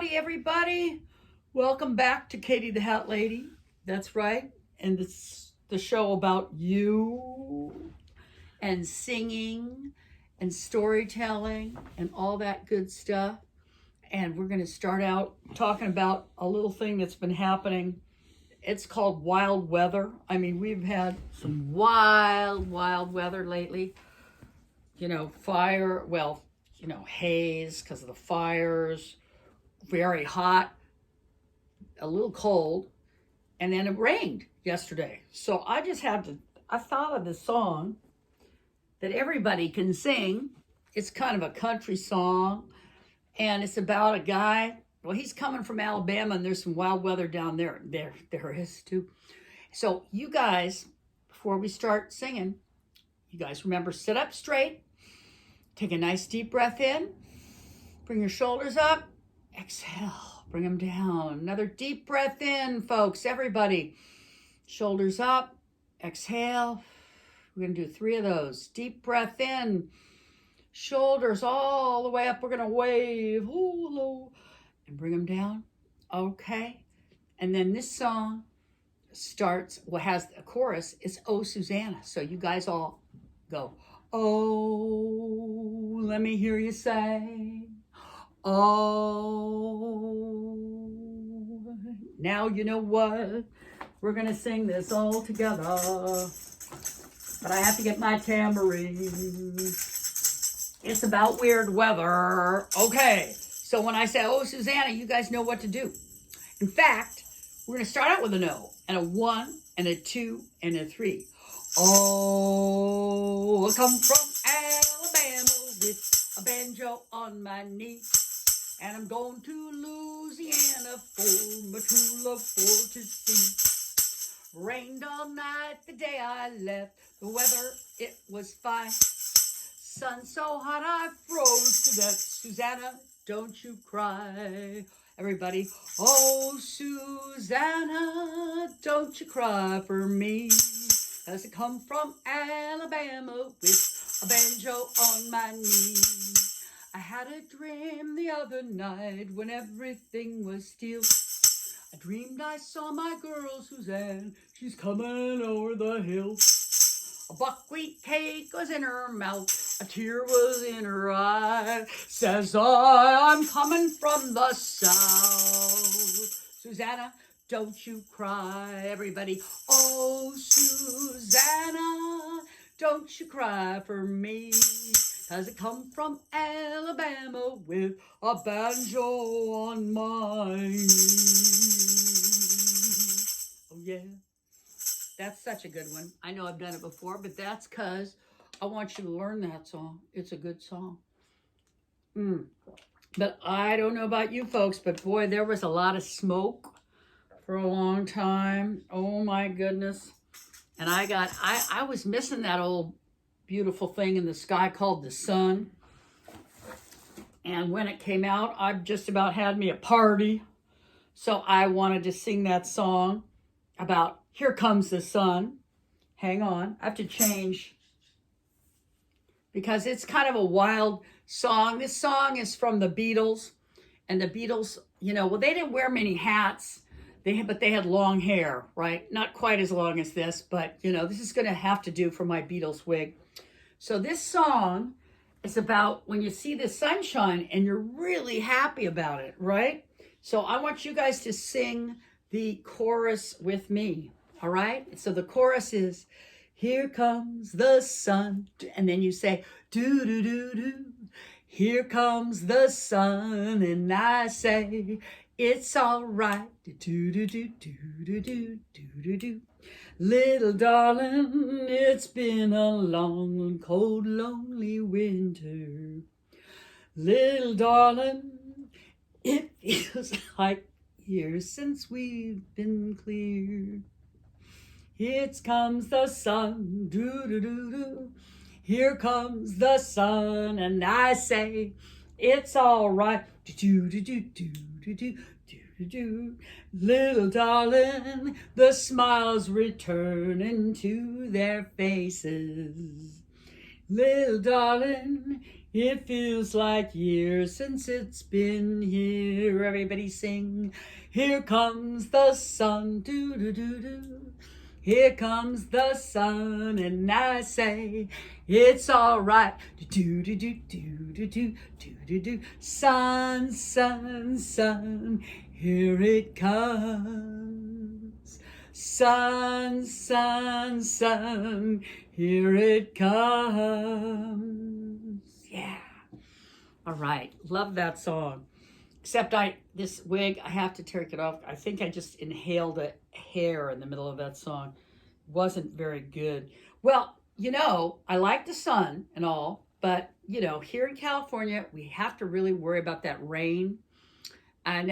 Howdy, everybody. Welcome back to Katie the Hat Lady. That's right. And it's the show about you and singing and storytelling and all that good stuff. And we're going to start out talking about a little thing that's been happening. It's called wild weather. I mean, we've had some wild weather lately. Fire, haze because of the fires, very hot, a little cold, and then it rained yesterday. So I thought of this song that everybody can sing. It's kind of a country song, and it's about a guy. Well, he's coming from Alabama, and there's some wild weather down there. There is too. So you guys, before we start singing, you guys remember, sit up straight, take a nice deep breath in, bring your shoulders up, exhale, bring them down. Another deep breath in, folks, everybody. Shoulders up, exhale. We're going to do 3 of those. Deep breath in, shoulders all the way up. We're going to wave, low, and bring them down. Okay. And then this song has a chorus. It's Oh, Susanna. So you guys all go, oh, let me hear you say, oh. Now you know what? We're going to sing this all together. But I have to get my tambourine. It's about weird weather. Okay. So when I say, oh, Susanna, you guys know what to do. In fact, we're going to start out with an O and a 1 and a 2 and a 3. Oh, I come from Alabama with a banjo on my knee. And I'm going to Louisiana for my true love for to see. Rained all night the day I left. The weather, it was fine. Sun so hot I froze to death. Susanna, don't you cry. Everybody, oh, Susanna, don't you cry for me. 'Cause I come from Alabama with a banjo on my knee. I had a dream the other night when everything was still. I dreamed I saw my girl Suzanne. She's coming over the hill. A buckwheat cake was in her mouth. A tear was in her eye. Says I'm coming from the south. Susanna, don't you cry, everybody. Oh, Susanna, don't you cry for me. 'Cause I come from Alabama with a banjo on my knee. Oh, yeah. That's such a good one. I know I've done it before, but that's because I want you to learn that song. It's a good song. But I don't know about you folks, but boy, there was a lot of smoke for a long time. Oh my goodness. And I was missing that old beautiful thing in the sky called the sun. And when it came out, I just about had me a party. So I wanted to sing that song about Here Comes the Sun. Hang on, I have to change because it's kind of a wild song. This song is from the Beatles, and the Beatles, they didn't wear many hats. But they had long hair, right? Not quite as long as this, but this is going to have to do for my Beatles wig. So this song is about when you see the sunshine and you're really happy about it, right? So I want you guys to sing the chorus with me, all right? So the chorus is, here comes the sun, and then you say, do-do-do-do. Here comes the sun, and I say, it's all right, do-do-do-do-do-do-do-do. Little darling, it's been a long, cold, lonely winter. Little darling, it feels like years since we've been clear. Here comes the sun, do-do-do-do. Here comes the sun, and I say, it's all right, do-do-do-do-do-do-do. Little darling, the smiles returning to their faces. Little darling, it feels like years since it's been here. Everybody sing. Here comes the sun, do do do do. Here comes the sun, and I say it's all right. Do do do do do do do do do. Sun, sun, sun. Here it comes. Sun, sun, sun. Here it comes. Yeah. All right. Love that song. Except this wig, I have to take it off. I think I just inhaled a hair in the middle of that song. Wasn't very good. Well, I like the sun and all, but, here in California, we have to really worry about that rain and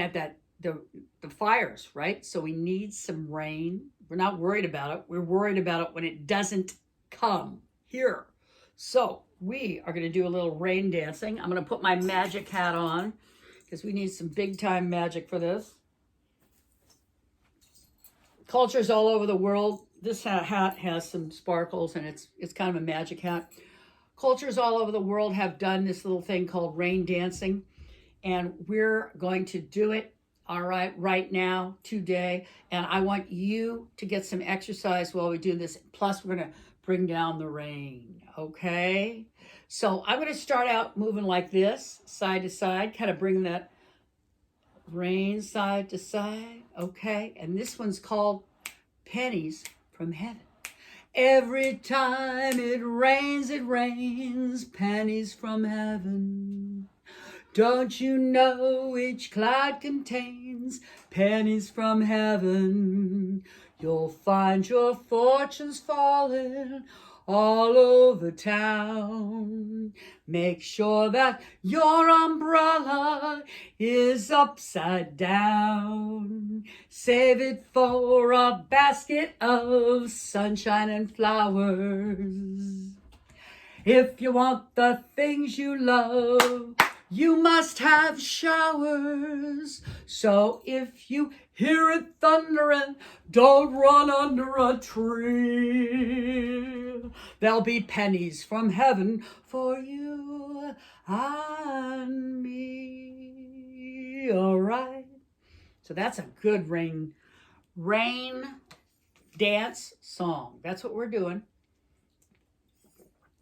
the fires, right? So we need some rain. We're not worried about it. We're worried about it when it doesn't come here. So we are going to do a little rain dancing. I'm going to put my magic hat on because we need some big time magic for this. Cultures all over the world. This hat has some sparkles and it's kind of a magic hat. Cultures all over the world have done this little thing called rain dancing, and we're going to do it, all right now, today. And I want you to get some exercise while we do this. Plus, we're going to bring down the rain, okay? So I'm going to start out moving like this, side to side, kind of bringing that rain side to side, okay? And this one's called Pennies from Heaven. Every time it rains, pennies from heaven. Don't you know each cloud contains pennies from heaven? You'll find your fortunes falling all over town. Make sure that your umbrella is upside down. Save it for a basket of sunshine and flowers. If you want the things you love, you must have showers. So if you hear it thundering, don't run under a tree. There'll be pennies from heaven for you and me. All right. So that's a good rain dance song. That's what we're doing.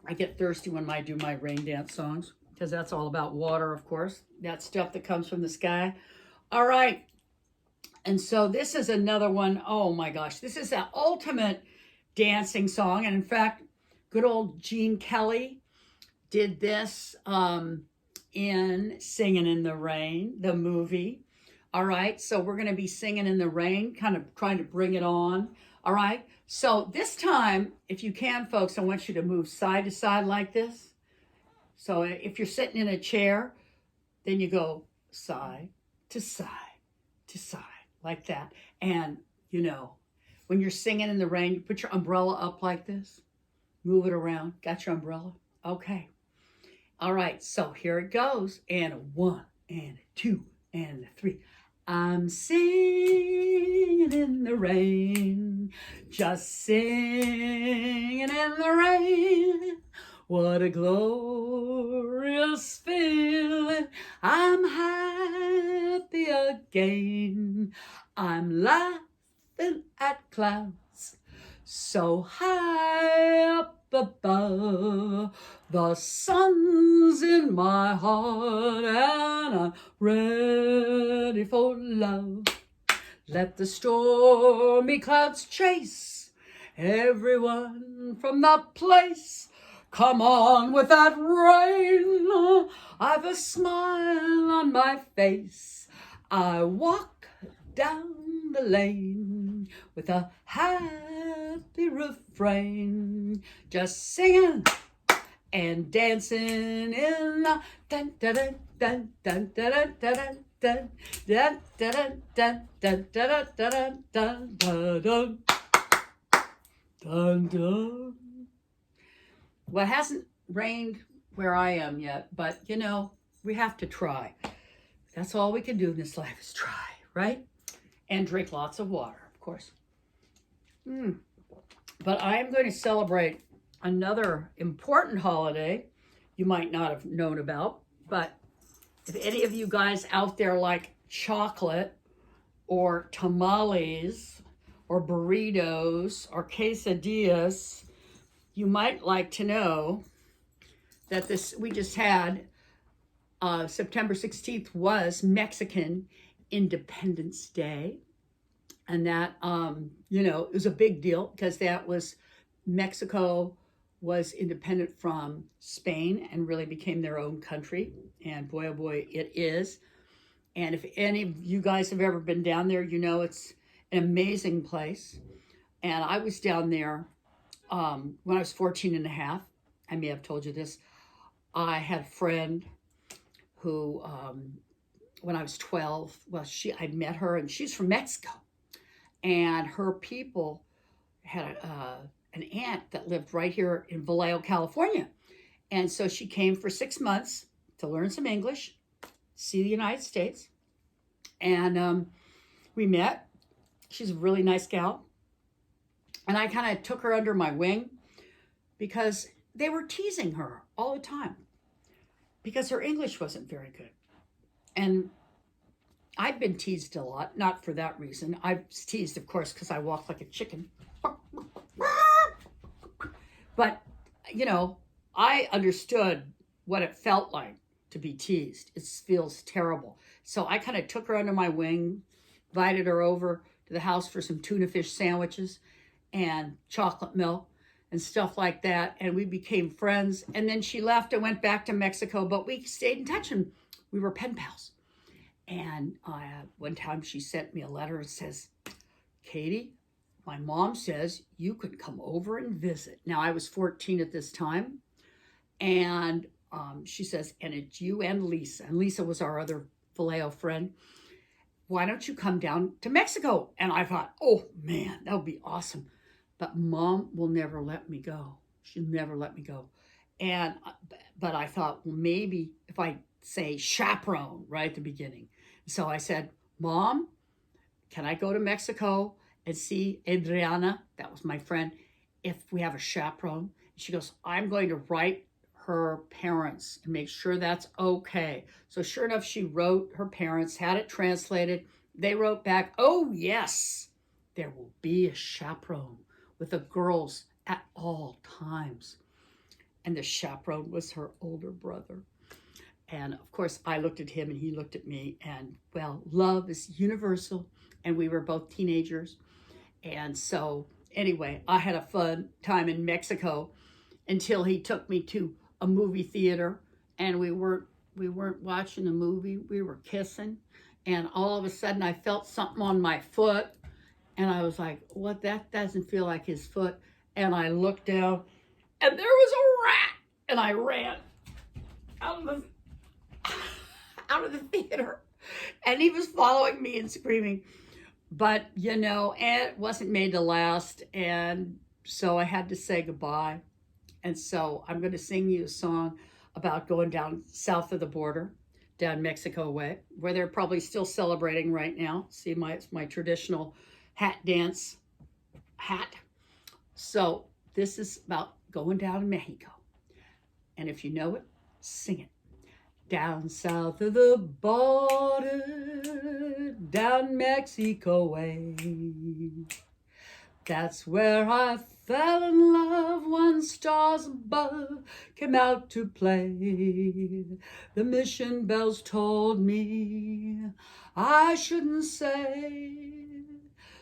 I get thirsty when I do my rain dance songs, because that's all about water, of course. That stuff that comes from the sky. All right. And so this is another one. Oh my gosh. This is the ultimate dancing song. And in fact, good old Gene Kelly did this in Singing in the Rain, the movie. All right. So we're going to be singing in the rain, kind of trying to bring it on. All right. So this time, if you can, folks, I want you to move side to side like this. So if you're sitting in a chair, then you go side to side to side like that. And, when you're singing in the rain, you put your umbrella up like this. Move it around. Got your umbrella? Okay. All right. So here it goes. And a 1 and a 2 and a 3. I'm singing in the rain, just singing in the rain. What a glorious feeling. I'm happy again. I'm laughing at clouds so high up above. The sun's in my heart and I'm ready for love. Let the stormy clouds chase everyone from the place. Come on with that rain. I've a smile on my face. I walk down the lane with a happy refrain, just singing and dancing in the dun dun dun dun dun dun dun dun dun dun dun dun dun dun dun dun dun. Well, it hasn't rained where I am yet, but we have to try. That's all we can do in this life is try, right? And drink lots of water, of course. But I am going to celebrate another important holiday you might not have known about, but if any of you guys out there like chocolate or tamales or burritos or quesadillas, you might like to know that this we just had September 16th was Mexican Independence Day. And that, it was a big deal because that was Mexico was independent from Spain and really became their own country. And boy, oh boy, it is. And if any of you guys have ever been down there, you know it's an amazing place. And I was down there when I was 14 and a half. I may have told you this. I had a friend who, when I was 12, I met her, and she's from Mexico. And her people had an aunt that lived right here in Vallejo, California. And so she came for 6 months to learn some English, see the United States. And we met. She's a really nice gal. And I kind of took her under my wing because they were teasing her all the time because her English wasn't very good. And I've been teased a lot, not for that reason. I was teased, of course, because I walk like a chicken. But, I understood what it felt like to be teased. It feels terrible. So I kind of took her under my wing, invited her over to the house for some tuna fish sandwiches and chocolate milk and stuff like that. And we became friends. And then she left and went back to Mexico, but we stayed in touch and we were pen pals. And one time she sent me a letter and says, Katie, my mom says you could come over and visit. Now, I was 14 at this time. And she says, and it's you and Lisa. And Lisa was our other Vallejo friend. Why don't you come down to Mexico? And I thought, oh, man, that would be awesome. But Mom will never let me go. She'll never let me go. But I thought, well, maybe if I say chaperone right at the beginning. So I said, Mom, can I go to Mexico and see Adriana? That was my friend. If we have a chaperone. She goes, I'm going to write her parents and make sure that's okay. So sure enough, she wrote her parents, had it translated. They wrote back, oh, yes, there will be a chaperone with the girls at all times. And the chaperone was her older brother. And of course, I looked at him and he looked at me. And well, love is universal. And we were both teenagers. And so anyway, I had a fun time in Mexico until he took me to a movie theater. And we weren't watching a movie. We were kissing. And all of a sudden, I felt something on my foot. And I was like, what? That doesn't feel like his foot. And I looked down and there was a rat. And I ran out of the theater. And he was following me and screaming. But, it wasn't made to last. And so I had to say goodbye. And so I'm going to sing you a song about going down south of the border, down Mexico way, where they're probably still celebrating right now. See, it's my traditional hat dance hat. So this is about going down to Mexico. And if you know it, sing it. Down south of the border, down Mexico way. That's where I fell in love when stars above came out to play. The mission bells told me I shouldn't say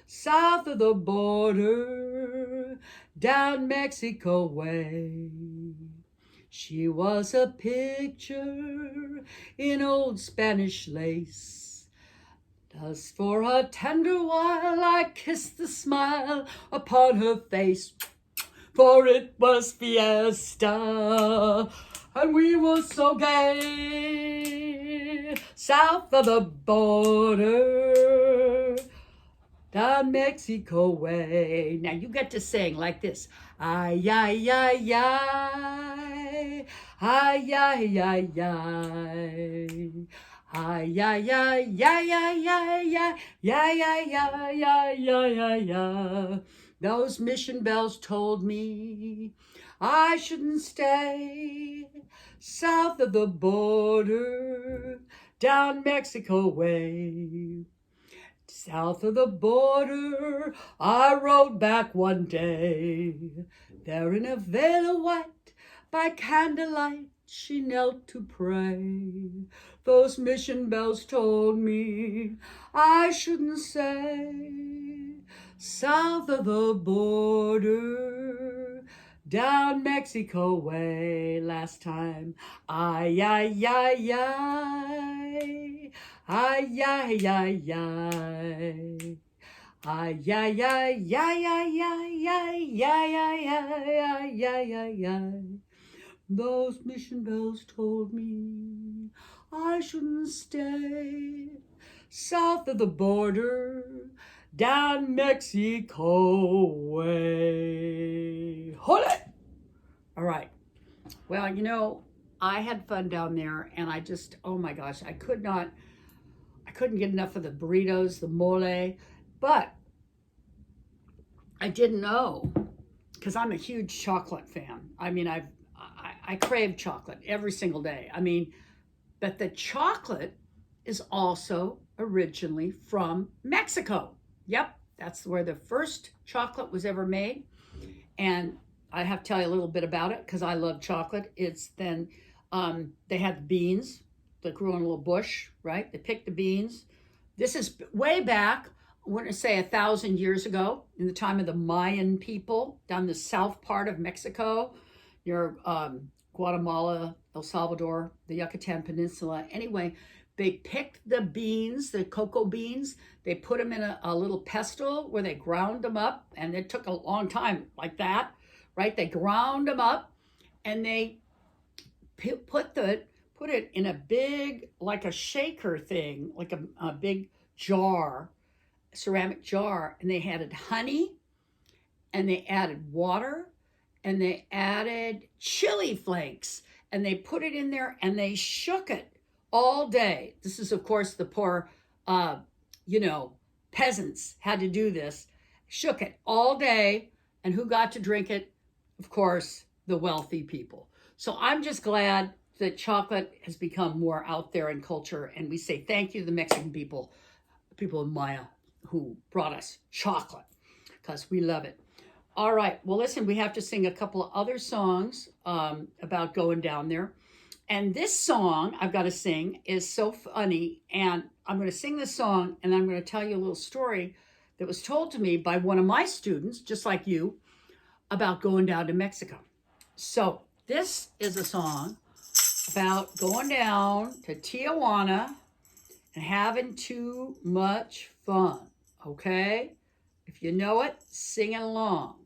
south of the border, down Mexico way. She was a picture in old Spanish lace. Just for a tender while I kissed the smile upon her face. For it was fiesta, and we were so gay. South of the border, down Mexico way. Now you get to sing like this. Ay, ay, ay, ay. Ay, ay, ay, ay. Ay, ay, ay, ay, ay, ay, ay. Ay, ay, ay, ay, ay, ay, ay. Those mission bells told me I shouldn't stay south of the border, down Mexico way. South of the border, I rode back one day. There in a veil of white, by candlelight, she knelt to pray. Those mission bells told me I shouldn't say south of the border, down Mexico way. Last time, ay, ay, ay, ay. Ay, ay, ay, ay. Ay, ay, ay, ay, ay, ay, ay, ay, ay, ay, ay, ay, ay. Those mission bells told me I shouldn't stay south of the border, down Mexico way. Hold it! All right. Well, I had fun down there, and I just, oh my gosh, I couldn't get enough of the burritos, the mole, but I didn't know, because I'm a huge chocolate fan. I mean, I crave chocolate every single day. I mean, but the chocolate is also originally from Mexico. Yep, that's where the first chocolate was ever made. And I have to tell you a little bit about it because I love chocolate. It's then they had the beans that grew on a little bush, right? They picked the beans. This is way back, I want to say 1,000 years ago, in the time of the Mayan people down the south part of Mexico, near Guatemala, El Salvador, the Yucatan Peninsula. Anyway, they picked the beans, the cocoa beans. They put them in a little pestle where they ground them up, and it took a long time like that, right? They ground them up, and they put it in a big, like a shaker thing, like a big jar, ceramic jar, and they added honey, and they added water, and they added chili flakes, and they put it in there, and they shook it all day. This is, of course, the poor, peasants had to do this. Shook it all day, and who got to drink it? Of course, the wealthy people. So I'm just glad that chocolate has become more out there in culture, and we say thank you to the Mexican people of Maya, who brought us chocolate, because we love it. All right, well, listen, we have to sing a couple of other songs about going down there. And this song I've got to sing is so funny, and I'm going to sing this song, and I'm going to tell you a little story that was told to me by one of my students, just like you, about going down to Mexico. So this is a song about going down to Tijuana and having too much fun, okay? If you know it, sing it along.